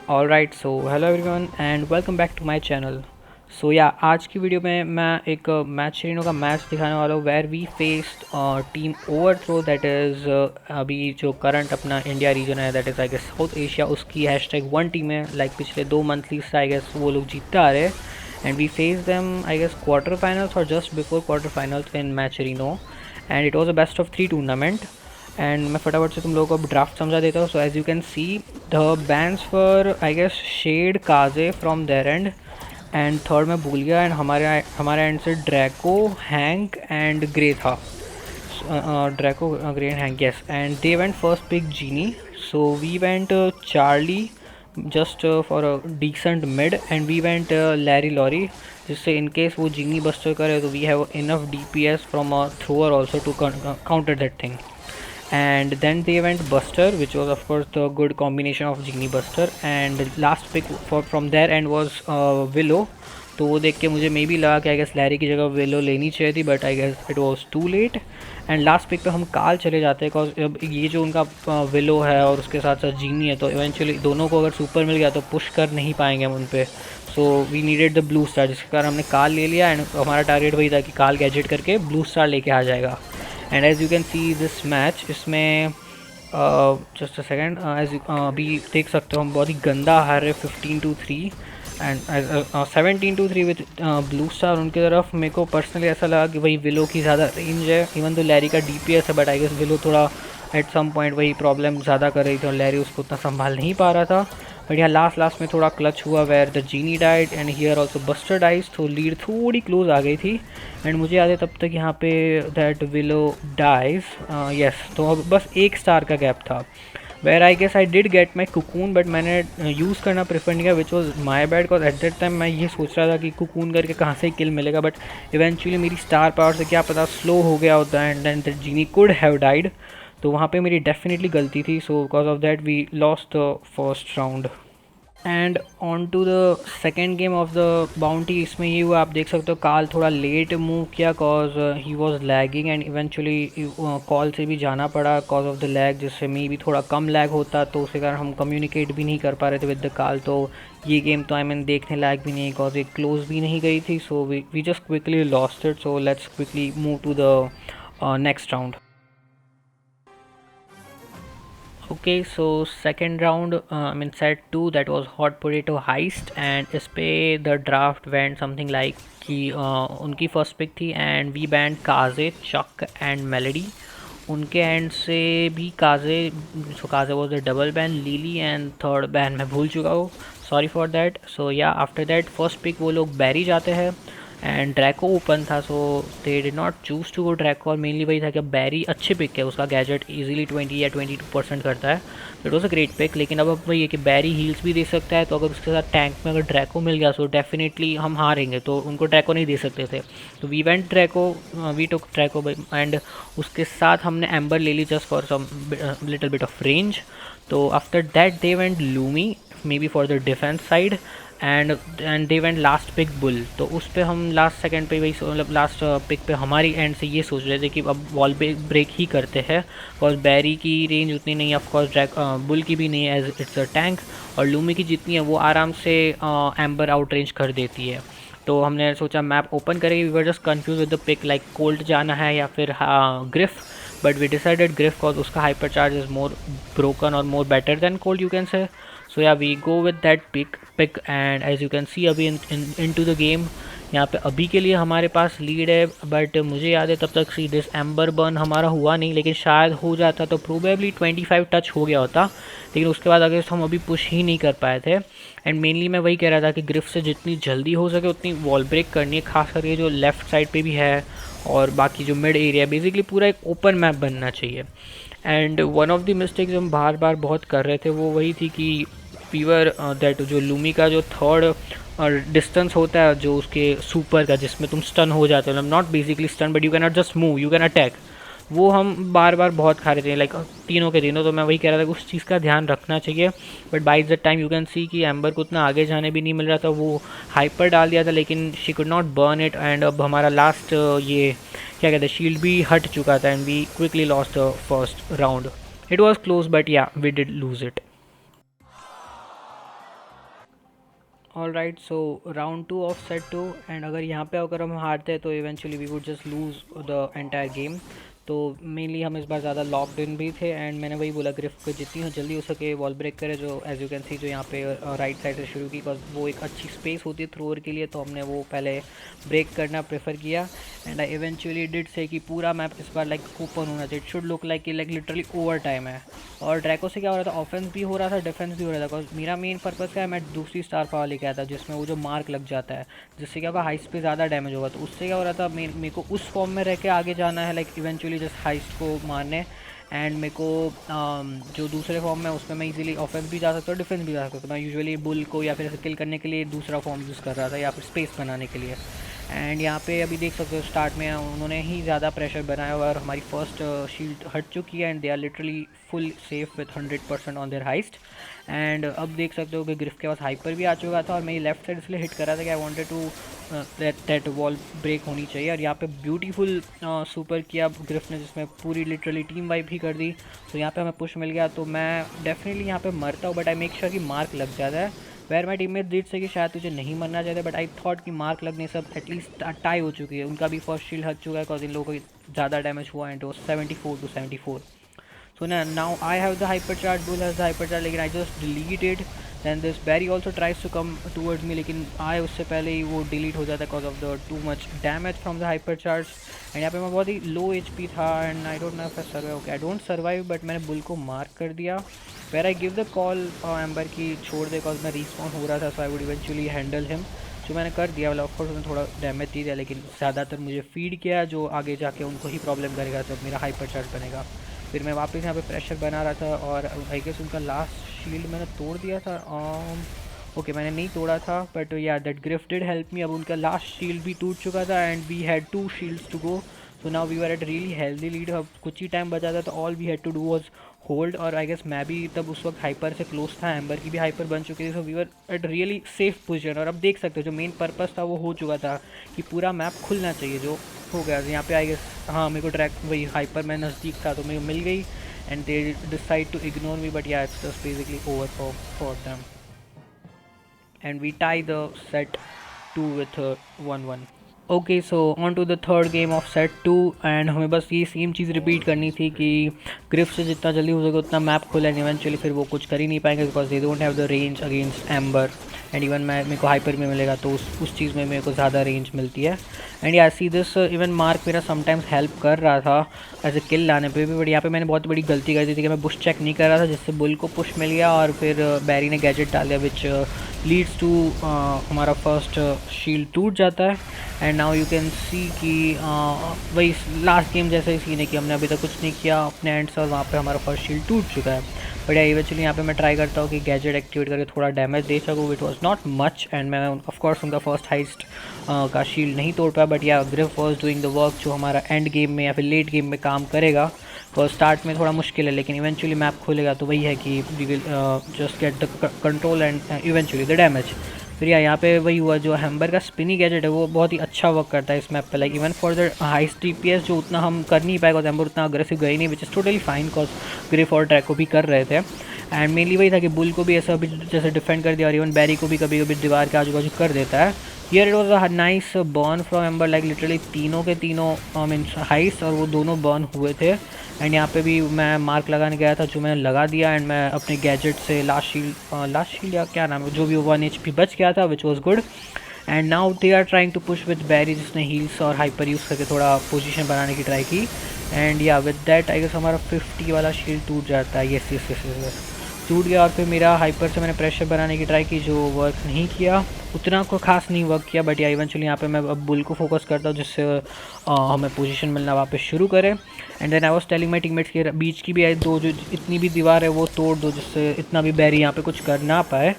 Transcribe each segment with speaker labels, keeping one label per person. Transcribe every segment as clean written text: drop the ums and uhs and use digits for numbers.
Speaker 1: Alright, so hello everyone and welcome back to my channel. So yeah आज की video में मैं एक मैच श्रीनो का मैच दिखाने वाला हूँ where we faced team Overthrow, that is अभी जो करंट अपना इंडिया रीजन है, that is I guess South Asia, उसकी हैशटैग वन टीम है। लाइक पिछले 2 मंथली से आई गेस वो लोग जीतते आ रहे हैं and we face them I guess quarter finals और just before quarter finals in match Reno and it was a best of 3 tournament. And मैं फटाफट से तुम लोगों को ड्राफ्ट समझा देता हूँ। So as you can see the bans for I guess Shade Kaze from there and and third में भूल गया एंड हमारे एंड से ड्रैको हैंक एंड ग्रे था। Draco Gray and Hank, yes, and they went first pick Gene, so we went Charlie just for a decent mid and we went Larry Lorry, जिससे in case वो जीनी buster करे तो we have enough DPS from a thrower also to counter that thing. And then they went Buster, which was of course the good combination of Genie Buster, and last pick from there and was Willow. तो वो देख के मुझे मे भी लगा कि I guess Larry की जगह विलो लेनी चाहिए थी, but I guess it was too late. And last pick पे हम काल चले जाते हैं बिकॉज अब ये जो उनका विलो है और उसके साथ साथ जीनी है, तो इवेंचुअली दोनों को अगर सुपर मिल गया तो पुश कर नहीं पाएंगे हम उन पर। So we needed the blue star, जिसके कारण हमने काल ले लिया एंड हमारा टारगेट वही था कि काल गैजेट करके ब्लू स्टार लेके आ जाएगा। And as you can see this match, इसमें जस्ट अ सेकेंड, एज अभी देख सकते हो हम बहुत ही गंदा हार रहे 15-3 एंड 17-3 विद ब्लू स्टार उनकी तरफ। मेरे को पर्सनली ऐसा लगा कि वही विलो की ज़्यादा रेंज है, इवन तो लैरी का DPS है, बट आई गेस विलो थोड़ा एट सम पॉइंट वही प्रॉब्लम ज़्यादा कर रही थी और लैरी उसको उतना संभाल नहीं पा रहा था। बट यहाँ लास्ट में थोड़ा क्लच हुआ where the Genie died and here also Buster dies, तो लीड थोड़ी क्लोज आ गई थी। एंड मुझे याद है तब तक यहाँ पे दैट विलो डाइज, यस, तो अब बस एक स्टार का गैप था where I guess I did get my cocoon, but मैंने यूज़ करना प्रेफर नहीं किया, which was my bad, because at that time मैं ये सोच रहा था कि कुकून करके कहाँ से किल मिलेगा, बट इवेंचुअली मेरी स्टार पावर से क्या पता स्लो हो गया होता and then the Genie could have died. तो वहाँ पे मेरी डेफिनेटली गलती थी, so because of that we lost the first round. And on to the second game of the bounty, इसमें ये हुआ, आप देख सकते हो काल थोड़ा लेट मूव किया cause he was lagging and eventually कॉल से भी जाना पड़ा कॉज ऑफ द लैग, जिससे मे भी थोड़ा कम लैग होता तो उसके कारण हम कम्युनिकेट भी नहीं कर पा रहे थे विद द काल। तो ये गेम तो आई मीन देखने लायक भी नहीं कॉज एक क्लोज भी नहीं गई थी, so we just quickly lost it. So let's quickly move to the next round. Okay, so second round, I mean set 2, that was hot potato heist and इस पे the draft went something like कि उनकी first pick थी and we banned काजे, चक and melody. उनके and से भी काजे, सो काजे was the double ban, lily and third ban मैं भूल चुका हूँ, सॉरी फॉर दैट। सो या आफ्टर दैट फर्स्ट पिक वो लोग बैरी जाते हैं एंड ड्रैको ओपन था, so they did not choose to go Draco, और मेनली वही था कि बैरी अच्छी पिक है, उसका गैजेट इजीली 20 या 22% करता है, तो it was a great pick. लेकिन अब वही है कि बैरी हील्स भी दे सकता है, तो अगर उसके साथ टैंक में अगर ड्रैको मिल गया तो डेफिनेटली हम हारेंगे, तो उनको ड्रैको नहीं दे सकते थे। तो we went Draco, we took Draco and उसके साथ हमने एम्बर ले ली just for some little bit of range. तो after that they went Lumi, maybe for the defence side, and they went last pick Bull. तो उस पर हम लास्ट सेकंड पे वही मतलब लास्ट पिक पे हमारी एंड से ये सोच रहे थे कि अब वॉल ब्रेक ही करते हैं, बिकॉज बैरी की रेंज उतनी नहीं है, ऑफकोर्स बुल की भी नहीं है एज इट्स अ टैंक, और लूमी की जितनी है वो आराम से एम्बर आउट रेंज कर देती है। तो हमने सोचा मैप ओपन करेंगे, we were just confuse with the pick like Colt जाना है या फिर Griff, but we decided Griff cause उसका hyper charge is more broken और more better than Colt you can say. So yeah, we go with that pick and as you can see अभी into the game, यहाँ पे अभी के लिए हमारे पास lead है, बट मुझे याद है तब तक सी दिस एम्बर बर्न हमारा हुआ नहीं, लेकिन शायद हो जाता तो प्रोबेबली 25 टच हो गया होता, लेकिन उसके बाद अगर हम अभी पुश ही नहीं कर पाए थे। एंड मेनली मैं वही कह रहा था कि ग्रिफ से जितनी जल्दी हो सके उतनी वॉल ब्रेक करनी है, खास करके जो लेफ़्ट साइड पे भी है और बाकी जो मिड एरिया, बेसिकली पूरा एक ओपन मैप बनना चाहिए। And one of the mistakes हम बार बार बहुत कर रहे थे वो वही थी कि फीवर दैट जो लूमी का जो थर्ड डिस्टेंस होता है जो उसके सुपर का, जिसमें तुम स्टन हो जाते हो, not basically stun but you can not just move, you can attack, वो हम बार बार बहुत खा रहे थे लाइक तीनों के तीनों। तो मैं वही कह रहा था कि उस चीज़ का ध्यान रखना चाहिए, but by the time you can सी कि एम्बर को उतना आगे जाने भी नहीं मिल रहा था, वो हाइपर डाल दिया था लेकिन she could not burn it, and अब हमारा लास्ट ये क्या कहते हैं शील्ड भी हट चुका था and we quickly lost the first round. It was close but yeah we did lose it. All right, so round 2 of set 2, and अगर यहाँ पे अगर हम हारते हैं तो eventually we would just lose the entire game. तो mainly हम इस बार ज़्यादा लॉकड इन भी थे, एंड मैंने वही बोला ग्रिफ को जितनी हो जल्दी हो सके वॉल ब्रेक करे, जो एज यू कैन सी जो यहाँ पे राइट साइड से शुरू की, बिकॉज वो एक अच्छी स्पेस होती है थ्रोअर के लिए, तो हमने वो पहले ब्रेक करना प्रेफर किया। एंड आई इवेंचुअली डिड से कि पूरा मैप इस बार लाइक ओपन होना चाहिए, it should look like literally over time है। और ड्रैको से क्या हो रहा था, ऑफेंस भी हो रहा था, डिफेंस भी हो रहा था, बिकॉज मेरा मेन पर्पज़ क्या है, मैं दूसरी स्टार पावर लेके आया था जिसमें वो जो मार्क लग जाता है, जिससे क्या होगा हाइस्ट पे ज़्यादा डैमेज होगा। तो उससे क्या हो रहा था, मेरे को उस फॉर्म में रह के आगे जाना है, लाइक इवेंचुअली जस्ट हाइस्ट को मारने। एंड मेरे को जो दूसरे फॉर्म में उसमें मैं इजीली ऑफेंस भी जा सकता हूँ, डिफेंस भी जा सकता हूँ। तो मैं यूजुअली बुल को या फिर किल करने के लिए दूसरा फॉर्म यूज़ कर रहा था, या फिर स्पेस बनाने के लिए। एंड यहाँ पे अभी देख सकते हो स्टार्ट में उन्होंने ही ज़्यादा प्रेशर बनाया हुआ, और हमारी फर्स्ट शील्ड हट चुकी है, and they are literally full safe with 100% on their heist. And अब देख सकते हो कि ग्रिफ के पास हाइपर भी आ चुका था, और मैं लेफ्ट साइड इसलिए हिट कर रहा था कि I wanted to that wall break होनी चाहिए। और यहाँ पे ब्यूटीफुल सुपर किया ग्रिफ ने, जिसमें पूरी लिटरली टीम वाइप भी कर दी। तो यहाँ पे हमें पुश मिल गया, तो मैं डेफिनेटली यहाँ पे मरता हूँ, बट आई मेक श्योर कि मार्क लग जाता है। वेर माई टीममेट डिड से कि शायद तुझे नहीं मरना चाहिए, बट आई थॉट कि मार्क लगने सब एटलीस्ट टाई हो चुकी है, उनका भी फर्स्ट शील्ड हट चुका है, बिकॉज इन लोगों को ज़्यादा डैमेज हुआ, एंड वो 74-74। So now I have the hypercharge, Bull has the hypercharge, लेकिन I just deleted. Then this Barry also tries to come towards me, लेकिन I उससे पहले ही वो delete हो जाता है because of the too much damage from the hypercharge। And यहाँ पे मैं बहुत ही low HP था, and I don't know if I survive। Okay, I don't survive, but मैंने बुल को मार्क कर दिया। Where I give the call amber की छोड़ दे, बिकॉज मैं रिस्पॉन हो रहा था, so I would eventually handle him। जो मैंने कर दिया, मतलब ऑफकोर्स उसने थोड़ा डैमेज दे दिया, लेकिन ज़्यादातर मुझे फीड किया, जो आगे जाके उनको ही प्रॉब्लम करेगा जब मेरा हाइपरचार्ज बनेगा। फिर मैं वापस यहाँ पे प्रेशर बना रहा था, और आई गेस उनका लास्ट शील्ड मैंने तोड़ दिया था। ओके मैंने नहीं तोड़ा था, but yeah that Griff did help me. अब उनका लास्ट शील्ड भी टूट चुका था, and we had 2 shields to go. So now we were at really healthy lead. अब कुछ ही टाइम बचा था, तो all we had to do was hold. और आई गेस मैं भी तब उस वक्त हाइपर से क्लोज था, एम्बर की भी हाइपर बन चुकी थी, so we were at really safe position. और अब देख सकते हो जो मेन पर्पस था वो हो चुका था, कि पूरा मैप खुलना चाहिए, जो हो गया। यहाँ पे आई गेस हाँ मेरे को ट्रैक वही हाइपर मैं नज़दीक था, तो मेरे को मिल गई, and they decide to ignore me, but yeah it's just basically over for them, and we tie the set 2 with 1-1। Okay so on to the third game of set 2, and हमें बस ये सेम चीज़ repeat करनी थी कि grief से जितना जल्दी हो सके उतना मैप खोला, एंड इवेंचुअली फिर वो कुछ कर ही नहीं पाएंगे, because they don't have the range against amber. And even मेरे को हाइपर में मिलेगा, तो उस चीज़ में मेरे को ज़्यादा रेंज मिलती है। And yeah see this even mark मेरा समटाइम्स हेल्प कर रहा था एज ए किल लाने पे भी, बट यहाँ पे मैंने बहुत बड़ी गलती कर दी थी कि मैं बुश चेक नहीं कर रहा था, जिससे बुल को पुश मिल गया, और फिर बैरी ने गैजेट डाल दिया, विच लीड्स टू हमारा फर्स्ट शील्ड टूट जाता है। एंड नाउ यू कैन सी कि वही लास्ट गेम जैसे ही सीन है कि हमने अभी तक कुछ नहीं किया अपने एंड से, और वहाँ पे हमारा फर्स्ट शील्ड टूट चुका है। बट इवेंचुअली यहाँ पे मैं ट्राई करता हूँ कि गैजेट एक्टिवेट करके थोड़ा डैमेज दे सकूँ, which was not much, and मैं ऑफकोर्स उनका फर्स्ट हाइस्ट का शील्ड नहीं तोड़ पाया, बट या grief was doing the work, जो हमारा एंड गेम में या फिर लेट गेम में काम करेगा। तो स्टार्ट में थोड़ा मुश्किल है, लेकिन इवेंचुअली मैप खुलेगा, तो वही है कि we will just get the control and eventually the damage. फिर यहाँ पे वही हुआ, जो हैम्बर का स्पिनी गैजेट है वो बहुत ही अच्छा वर्क करता है इस मैप पे, like even for the highest DPS जो उतना हम कर नहीं पाएगा, हैम्बर उतना अग्रेसिव गई नहीं, which is totally fine, cause grief और ट्रैक को भी कर रहे थे। एंड मेनली वही था कि बुल को भी ऐसा भी जैसे डिफेंड कर दिया, और इवन बैरी को भी कभी कभी दीवार के आजू बाजू कर देता है। Here it was a nice burn from amber, like literally तीनों के तीनों मीन्स हाइस्ट, और वो दोनों बर्न हुए थे। एंड यहाँ पे भी मैं मार्क लगाने गया था, जो मैंने लगा दिया, एंड मैं अपने गैजेट से लास्ट शील्ड या क्या नाम है, जो भी 1 HP बच गया था, which was good. And now they are trying to push with Berry, जिसने हील्स और हाइपर यूज़ करके थोड़ा पोजीशन बनाने की ट्राई की। एंड या विद दैट आई गेस हमारा 50 वाला शील्ड टूट जाता है। यस टूट गया, और फिर मेरा हाइपर से मैंने प्रेशर बनाने की ट्राई की, जो वर्क नहीं किया, उतना को खास नहीं वर्क किया। बट या इवेंचुअली यहाँ पे मैं अब बुल को फोकस करता हूँ, जिससे हमें पोजीशन मिलना वापस शुरू करे। And then I was telling my teammates के बीच की भी आई दो जो इतनी भी दीवार है वो तोड़ दो, जिससे इतना भी बैरी यहाँ पे कुछ कर ना पाए।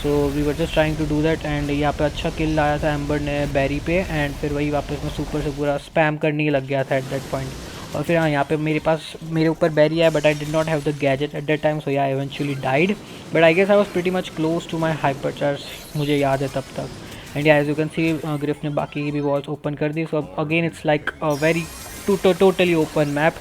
Speaker 1: So we were just trying to do that, and यहाँ पे अच्छा किल आया था एम्बर ने बैरी पे, एंड फिर वही वापस मैं सुपर से पूरा स्पैम करने लग गया था एट दैट पॉइंट। और फिर हाँ यहाँ पे मेरे ऊपर बैरी है, but I did not have the gadget at that time, so yeah eventually died. But I guess I was pretty much close to my hypercharge, मुझे याद है तब तक। And as you can see Griff ने बाकी की भी walls open कर दी, so again it's like a very totally open map,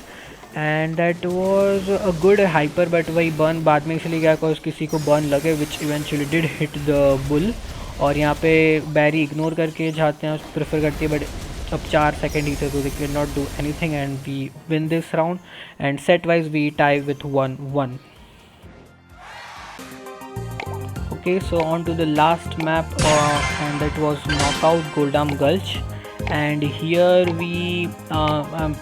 Speaker 1: and that was a good hyper. But वही बर्न बाद में इसलिए गया बिकॉज किसी को बर्न लगे, which eventually did hit the bull. और यहाँ पे बैरी इग्नोर करके जाते हैं, प्रेफर करती है, बट अब 4 सेकेंड ही थे तो they can not do anything and we win this round and set wise we tie with 1-1. Okay, so on to the last map and that was knockout Goldam Gulch. And here we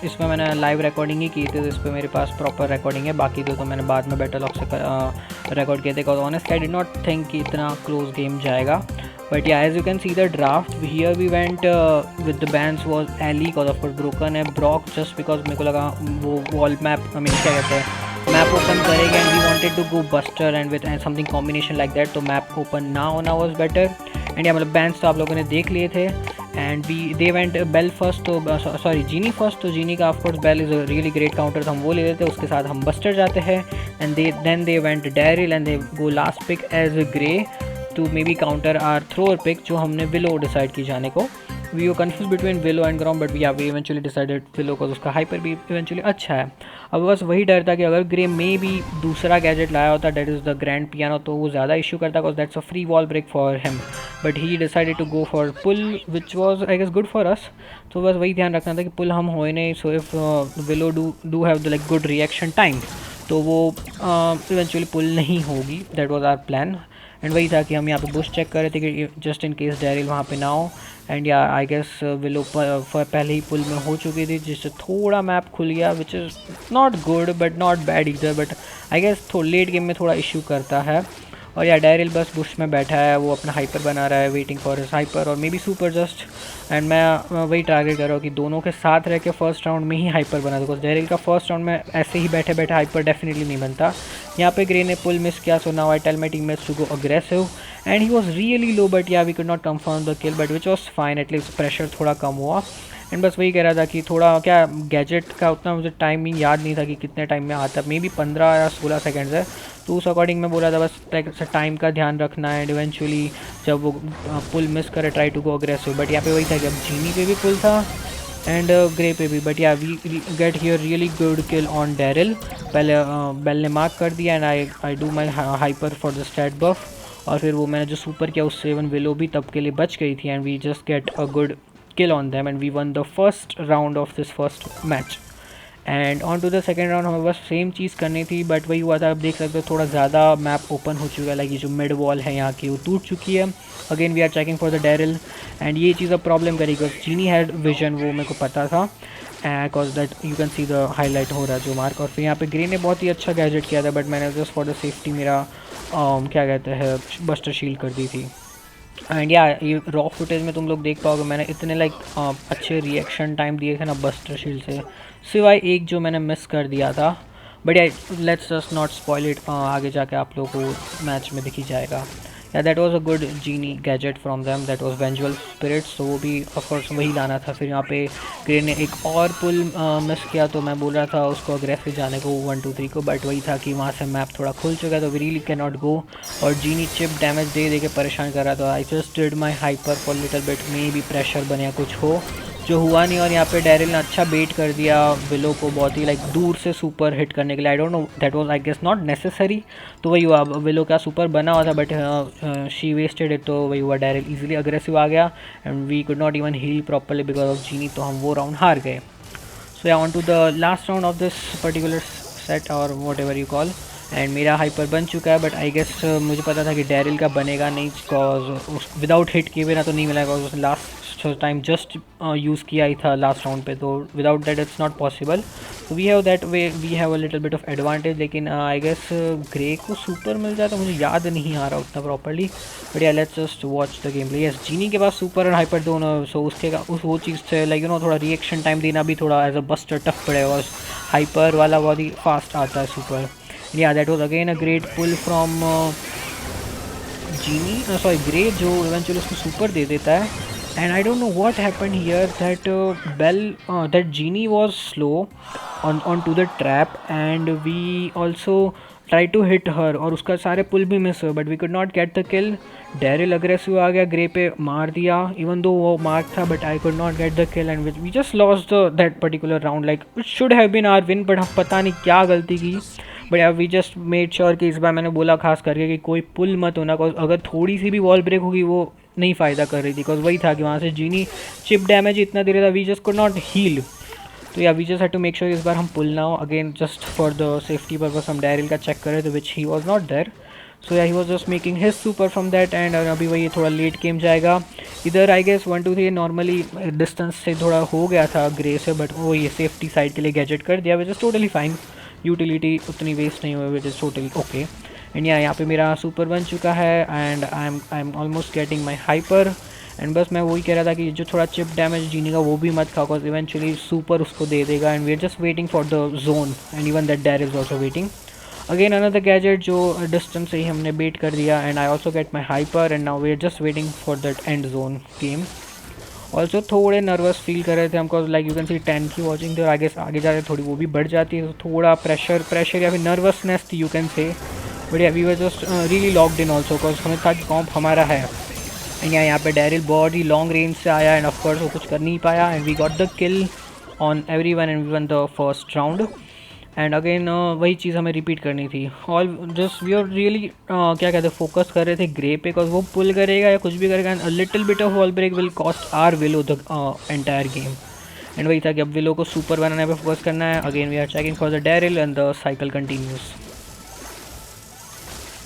Speaker 1: इसमें मैंने live recording ही की थी, तो इस पर मेरे पास proper recording है. बाकी तो मैंने बाद में बैटल ऑफ से रिकॉर्ड किए थे, because honestly I did not think कि इतना क्लोज गेम जाएगा. But yeah as you can see the draft here we went with the bands was Ellie cause of course broken है, Brock just because मेरे को लगा वो wall map I mean क्या कहते हैं मैप ओपन करेगा and we wanted to go Buster and with something combination like that, तो मैप ओपन ना होना वाज बेटर. एंड या मतलब बैंड्स तो आप लोगों ने देख लिए थे and they went Belle first, तो सॉरी जीनी फर्स्ट, तो जीनी का of course Belle is a really great counter, तो हम वो ले लेते हैं. उसके साथ हम बस्टर जाते हैं and then they went Darryl and they go last pick as a Gray to maybe counter or thrower pick जो हमने विलो डिसाइड की जाने को. We were confuse between Willow and ground, but yeah we eventually decided Willow को, उसका hyper भी eventually अच्छा है. अब बस वही डर था कि अगर ग्रे में भी दूसरा गैजेट लाया होता that is the grand piano, तो वो ज़्यादा इशू करता because that's a free wall break for him. But he decided to go for pull which was I guess good for us. तो बस वही ध्यान रखना था कि पुल हम होए नहीं, so if Willow do have the like good reaction time तो वो इवेंचुअली पुल नहीं होगी. That was our plan. And वही था कि हम यहाँ पे बुश चेक कर रहे थे कि जस्ट इन केस डैरिल वहाँ पे ना हो. And yeah I guess willow पहले ही पुल में हो चुकी थी जिससे थोड़ा मैप खुल गया which is not good but not bad इधर, but I guess late game में थोड़ा इशू करता है. और या डैरिल बस बुश में बैठा है, वो अपना हाइपर बना रहा है वेटिंग फॉर हिज हाइपर और may be super just. And मैं वही टारगेट कर रहा हूँ कि दोनों के साथ रह के फर्स्ट राउंड में ही हाइपर बना, बिकॉज डैरिल का फर्स्ट राउंड में ऐसे ही बैठे बैठे हाइपर डेफिनेटली नहीं बनता. यहाँ पे ग्रे ने पुल मिस किया, so now I tell my teammates to go aggressive and he was really low, but yeah we could not confirm the kill, but which was fine, at least pressure थोड़ा कम हुआ. And बस वही कह रहा था कि थोड़ा क्या गैजेट का उतना मुझे टाइमिंग याद नहीं था कि कितने टाइम में आता, मे बी 15 या 16 सेकेंड्स है, तो उस अकॉर्डिंग मैं बोला था बस टाइम का ध्यान रखना है. एंड इवेंचुअली जब वो पुल मिस करे try to go aggressive, but यहाँ पे वही था कि अब जीनी पे भी पुल था एंड ग्रे पे भी, but yeah we get here really good kill on Darryl. पहले बेल ने मार्क कर दिया and I do my hyper for the stat buff, और फिर वो मैंने जो सुपर किया उससे इवन विलो भी तब के लिए बच गई थी and we just get a good kill on them and we won the first round of this first match. And on to the second round हमें बस सेम चीज़ करनी थी, बट वही हुआ था, आप देख सकते हो थोड़ा ज़्यादा मैप ओपन हो चुका है, लाइक ये जो मिड वॉल है यहाँ की वो टूट चुकी है. Again we are checking for the Darryl and ये चीज़ अब प्रॉब्लम करेगी बिकॉज चीनी हैड विजन, वो मेरे को पता था because that you can see the highlight हो रहा है जो मार्क. और फिर यहाँ पे ग्रे ने बहुत ही अच्छा गैजेट किया था, बट मैंने जस्ट फॉर द सेफ्टी मेरा क्या कहते हैं बस्टर शील्ड कर दी थी. एंड या ये रॉ फुटेज में तुम लोग देख पाओगे मैंने इतने लाइक अच्छे रिएक्शन टाइम दिए थे ना बस्टर शील्ड से, सिवाय एक जो मैंने मिस कर दिया था. But yeah let's just not spoil it, आगे जाके आप लोगों को मैच में दिखी जाएगा. Yeah that was a good Gene gadget from them, that was vengeful spirits, तो वो भी ऑफकोर्स वही लाना था. फिर यहाँ पे ग्रे ने एक और पुल मिस किया, तो मैं बोल रहा था उसको अग्रेसिव जाने को 1 2 3 को, बट वही था कि वहाँ से मैप थोड़ा खुल चुका तो we really can not go. और जीनी चिप डैमेज दे के परेशान कर रहा था. I just did my hyper for little bit, मे भी प्रेशर बने या कुछ हो, जो हुआ नहीं. और यहाँ पे डैरिल ने अच्छा बेट कर दिया विलो को बहुत ही लाइक दूर से सुपर हिट करने के लिए. I don't know that was I guess not necessary, तो वही हुआ, विलो का सुपर बना हुआ था बट शी वेस्टेड इट, तो वही हुआ डैरिल इजीली अग्रेसिव आ गया and we could not even heal properly because of Gene, तो हम वो राउंड हार गए. So yeah on to the last round of this particular set और whatever you call. And मेरा हाइपर बन चुका है, बट आई गेस मुझे पता था कि डैरिल का बनेगा नहीं बिकॉज विदाउट हिट किए बिना तो नहीं मिला, बिकॉज उसने लास्ट टाइम जस्ट यूज़ किया ही था लास्ट राउंड पे, तो without that it's not possible. तो we have that way we have a little bit of advantage. लेकिन आई गेस ग्रे को सुपर मिल जाता, मुझे याद नहीं आ रहा उतना properly, but yeah let's just watch the game play. Yes Gene के पास सुपर और हाइपर दोनों, सो उसके उस वो चीज़ से लाइक यू नो थोड़ा रिएक्शन टाइम देना भी थोड़ा एज अ बस्टर टफ पड़ेगा, हाइपर वाला बहुत ही फास्ट आता है super. Yeah, that was again a great pull from Genie, sorry Grey, जो eventually उसको super दे देता है. And I don't know what happened here that that Genie was slow onto the trap and we also tried to hit her और उसका सारे पुल भी miss हुए but we could not get the kill. Darryl aggressive आ गया, Gray पे मार दिया इवन दो वो मार्क था, but I could not get the kill and we just lost that particular round. Like it should have been our win, but हम पता नहीं क्या गलती की. बट अब वी जस्ट मेड श्योर कि इस बार मैंने बोला खास करके कि कोई पुल मत होना, अगर थोड़ी सी भी वॉल ब्रेक होगी वो नहीं फ़ायदा कर रही थी, बिकॉज वही था कि वहाँ से जीनी चिप डैमेज इतना दे रहा था, we just could not heal. तो yeah we just had to make sure इस बार हम पुल ना हो again, just for the safety purpose हम डैरिल का चेक करें, तो which he was not there. So yeah he was just making his super from that, and अभी वही थोड़ा लेट गेम जाएगा इधर। आई गेस 1 2 3 नॉर्मली डिस्टेंस से थोड़ा हो गया था ग्रे से, बट वो ये सेफ्टी साइड के लिए गैजेट कर दिया, which is totally fine. Utility उतनी वेस्ट नहीं हुई, which is totally okay. And यहाँ पे मेरा सुपर बन चुका है, and I am almost getting my hyper. And बस मैं वही कह रहा था कि जो थोड़ा चिप डैमेज जीनी का वो भी मत खाओ, बिकॉज इवेंचुअली सुपर उसको दे देगा, and we are just waiting for the zone, and even that Darryl is also waiting again another gadget जो डिस्टेंस से ही हमने बेट कर दिया, and I also get my hyper, and now we are just waiting for that end zone game. Also थोड़े nervous feel कर रहे थे हमको, लाइक यू कैन सी 10 की वॉचिंग थे, और आगे जा रहे थोड़ी वो भी बढ़ जाती है, तो थोड़ा प्रेशर या फिर नर्वसनेस थी you can say, but yeah we were just really locked in also, because हमें था कि कॉम्प हमारा है। यहाँ पे डैरिल बहुत ही लॉन्ग रेंज से आया, एंड ऑफकोर्स वो कुछ कर नहीं पाया, and we got the kill on everyone, and we won the first round. And again वही चीज़ हमें रिपीट करनी थी, all just we are really क्या कहते हैं फोकस कर रहे थे ग्रे पे, बिकॉज वो पुल करेगा या कुछ भी करेगा, and little bit of wall break will cost our Willow the entire game. And वही था कि अब विलो को सुपर बनाने पे फोकस करना है। Again we are checking for the Darryl, and the cycle continues.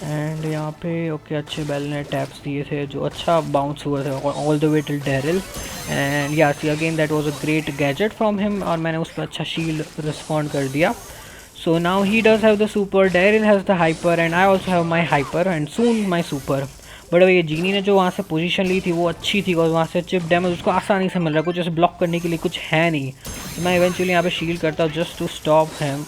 Speaker 1: And यहाँ पे ओके अच्छे बेल ने टैप्स दिए थे जो अच्छा बाउंस हुआ था all the way till Darryl, and yeah see again that was a great gadget from him, और मैंने उस पर अच्छा शील्ड रिस्पॉन्ड कर दिया। So now he does have the super, Darryl has the hyper, and I also have my hyper and soon my super. But ये Gene ने जो वहाँ से पोजीशन ली थी वो अच्छी थी, और वहाँ से चिप डैमेज उसको आसानी से मिल रहा है, कुछ ऐसे ब्लॉक करने के लिए कुछ है नहीं। तो मैं इवेंचुअली यहाँ पे शील्ड करता हूँ just to stop him,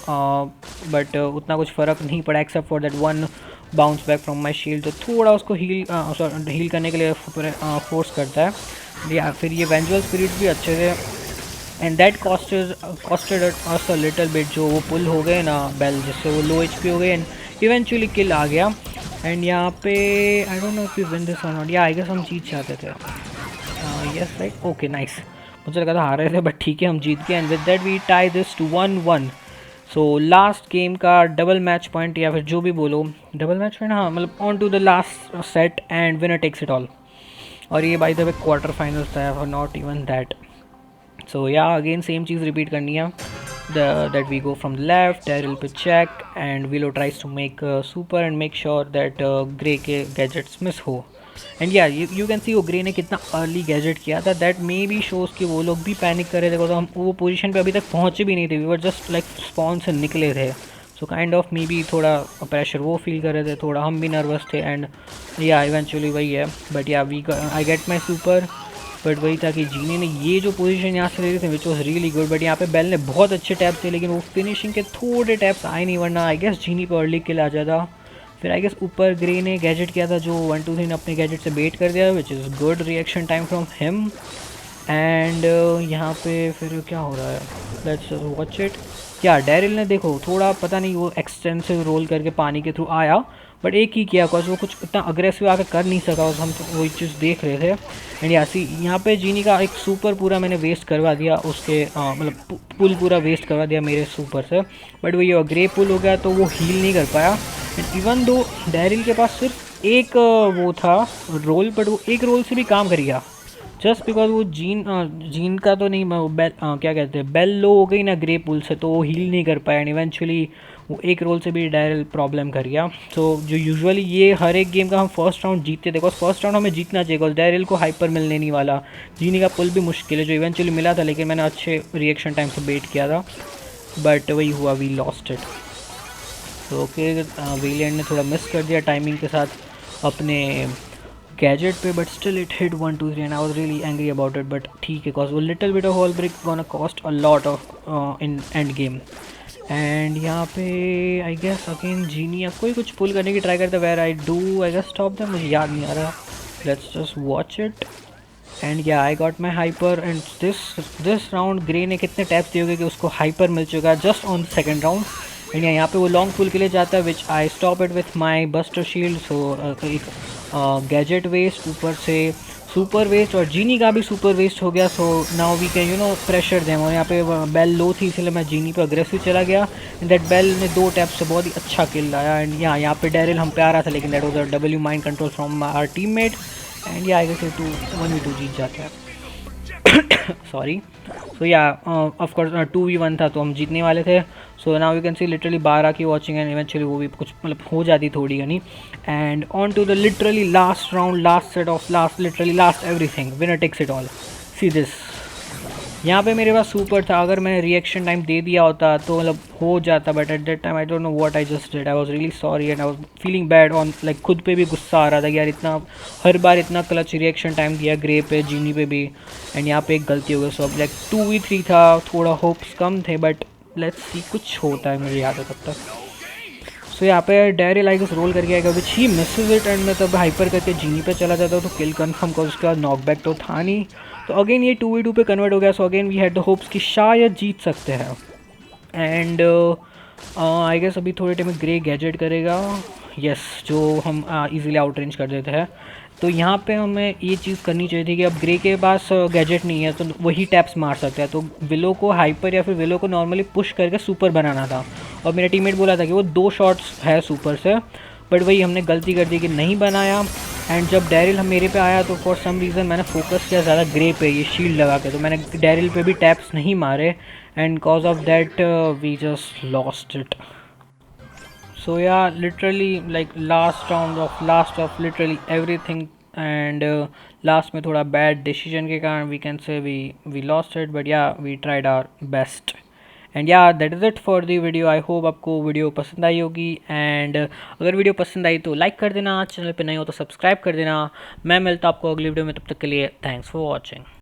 Speaker 1: but उतना कुछ फ़र्क नहीं पड़ा except for that one bounce back from my shield, तो थोड़ा उसको हील करने के लिए फोर्स करता है। या फिर ये वेंजुअल स्पिरिट भी अच्छे थे, and that costed us a little bit, जो वो पुल हो गए ना बेल, जिससे वो लो एचपी हो गए, एंड इवेंचुअली किल आ गया। एंड यहाँ पे आई don't know if you win this और नॉट, या आई गेस हम जीत जाते थे, यस राइट ओके नाइस, मुझे लगा था हार रहे थे, बट ठीक है हम जीत गए, and with that we tie this to 1-1। So last game का डबल मैच पॉइंट, या फिर जो भी बोलो डबल मैच पॉइंट, हाँ मतलब on to the last set, and winner takes it all. और ये by the way quarter finals था, और नॉट इवन दैट। सो या अगेन सेम चीज़ रिपीट करनी है, that we go from the left, Daryl पे check, and Willow tries to make super and make sure that Grey के gadgets miss हो। And या you can सी वो ग्रे ने कितना अर्ली गैजेट किया था, दैट मे बी शोज़ कि वो लोग भी पैनिक कर रहे थे, तो हम वो पोजीशन पे अभी तक पहुंचे भी नहीं थे, we were just like spawn से निकले थे। So kind of maybe थोड़ा प्रेशर वो फील कर रहे थे, थोड़ा हम भी नर्वस थे, एंड या इवेंचुअली वही है, but yeah we I get my super. But वही था कि जीनी ने ये जो पोजीशन यहाँ से ले रहे थे which was really good, but यहाँ पे बेल ने बहुत अच्छे टैप्स थे, लेकिन वो फिनिशिंग के थोड़े टैप्स आए नहीं, वरना आई गेस जीनी पर अर्ली किल आ जाता। फिर आई गेस ऊपर ग्रे ने गैजेट किया था जो 1 2 3 ने अपने गैजेट से बेट कर दिया, which is good reaction time from him. And यहाँ पे फिर क्या हो रहा है, लेट्स वॉच इट। क्या डैरिल ने देखो थोड़ा पता नहीं वो एक्सटेंसिव रोल करके पानी के थ्रू आया, बट एक ही किया, बिकॉज वो कुछ इतना अग्रेसिव आकर कर नहीं सका, हम तो वही चीज़ देख रहे थे। एंड यहाँ पे जीनी का एक सुपर पूरा मैंने वेस्ट करवा दिया, उसके मतलब पुल पूरा वेस्ट करवा दिया मेरे सुपर से, बट वही ग्रे पुल हो गया तो वो हील नहीं कर पाया। एंड इवन दो डैरिल के पास सिर्फ एक वो था रोल, बट वो एक रोल से भी काम कर गया, जस्ट बिकॉज वो जीन का तो नहीं क्या कहते हैं बेल लो हो गई ना ग्रे पुल से, तो वो हील नहीं कर पाया, एंड इवेंचुअली वो एक रोल से भी डैरिल प्रॉब्लम कर गया। सो जो यूजुअली ये हर एक गेम का हम फर्स्ट राउंड जीतते थे, बिकॉज फर्स्ट राउंड हमें जीतना चाहिए, बिकॉज डैरिल को हाइपर मिलने नहीं वाला, जीनी का पुल भी मुश्किल है, जो इवेंचुअली मिला था, लेकिन मैंने अच्छे रिएक्शन टाइम से बेट किया था, बट वही हुआ, वी लॉस्ट इट। तो ओके वेलिएंट ने थोड़ा मिस कर दिया टाइमिंग के साथ अपने गैजेट पे, but still it hit 1 2 3 and I was really angry about it, but ठीक है, बिकॉज वो little bit of wall break gonna cost a lot of in end game. And यहाँ पे आई गेस अगेन जीनी या कोई कुछ पुल करने की ट्राई करता है, where I do I guess stop them, मुझे याद नहीं आ रहा, let's just watch it. And yeah I got my hyper, and this round Gray ने कितने टैप्स दिए होंगे कि उसको हाइपर मिल चुका है just on second round. And यहाँ पे वो लॉन्ग पुल के लिए जाता है, which I stop it with my buster shield. So gadget waste, ऊपर से सुपर वेस्ट, और जीनी का भी सुपर वेस्ट हो गया। So now we can pressure them, और यहाँ पे बेल लो थी इसलिए मैं जीनी पे अग्रेसिव चला गया, एंड दैट बेल ने 2 टैप से बहुत ही अच्छा किल लाया। एंड यहाँ पे डैरिल हम पे आ रहा था, लेकिन that was a W mind control from our teammate. And yeah I guess ये 1v2 जीत जाते हैं। सॉरी। सो या ऑफ कोर्स 2v1 था तो हम जीतने वाले थे। So now you can C literally 12 की वॉचिंग एंड इवेंचुअली वो भी कुछ मतलब हो जाती थोड़ी घनी। And on to the literally last round, last set of last, literally last everything, winner takes it all. See this, यहाँ पे मेरे पास सुपर था, अगर मैंने रिएक्शन टाइम दे दिया होता तो मतलब हो जाता, but at that time I don't know what I just did. I was really sorry and I was feeling bad on like, खुद पे भी गुस्सा आ रहा था कि यार इतना हर बार इतना क्लच रिएक्शन टाइम दिया ग्रे पे, जीनी पे भी, एंड यहाँ पे एक गलती हो गई। सो अब लाइक 2v3 था, थोड़ा होप्स कम थे, बट लेट्स सी कुछ होता है, मुझे याद है तब तक। सो यहाँ पे डेरिल आई गेस रोल करके आएगा विच ही मिसेज इट, एंड मैं तब हाइपर करके जीनी पे चला जाता तो किल कन्फर्म, का उसके बाद नॉकबैक तो था नहीं। तो अगेन ये 2v2 पे कन्वर्ट हो गया। So again we had the hopes कि शायद जीत सकते हैं। एंड आई गेस अभी थोड़े टाइम में ग्रे गैजेट करेगा, यस, जो हम इजीली आउट रेंज कर देते हैं। तो यहाँ पे हमें ये चीज़ करनी चाहिए थी कि अब ग्रे के पास गैजेट नहीं है तो वही टैप्स मार सकते हैं, तो विलो को हाइपर या फिर विलो को नॉर्मली पुश करके सुपर बनाना था। और मेरा टीममेट बोला था कि वो 2 शॉट्स है सुपर से, बट वही हमने गलती कर दी कि नहीं बनाया। एंड जब डेरिल हम मेरे पे आया तो फॉर सम रीज़न मैंने फोकस किया ज़्यादा ग्रे पे, ये शील्ड लगा के, तो मैंने डेरिल पे भी टैप्स नहीं मारे, and cause of that we just lost it. So yeah, literally like last of literally everything, and last में थोड़ा bad decision के कारण we can say we lost it, but yeah we tried our best. And yeah that is it for the video. I hope आपको video पसंद आई होगी, and अगर video पसंद आई तो लाइक कर देना, चैनल पे नए हो तो सब्सक्राइब कर देना। मैं मिलता हूँ आपको अगली वीडियो में, तब तक के लिए थैंक्स फॉर वॉचिंग।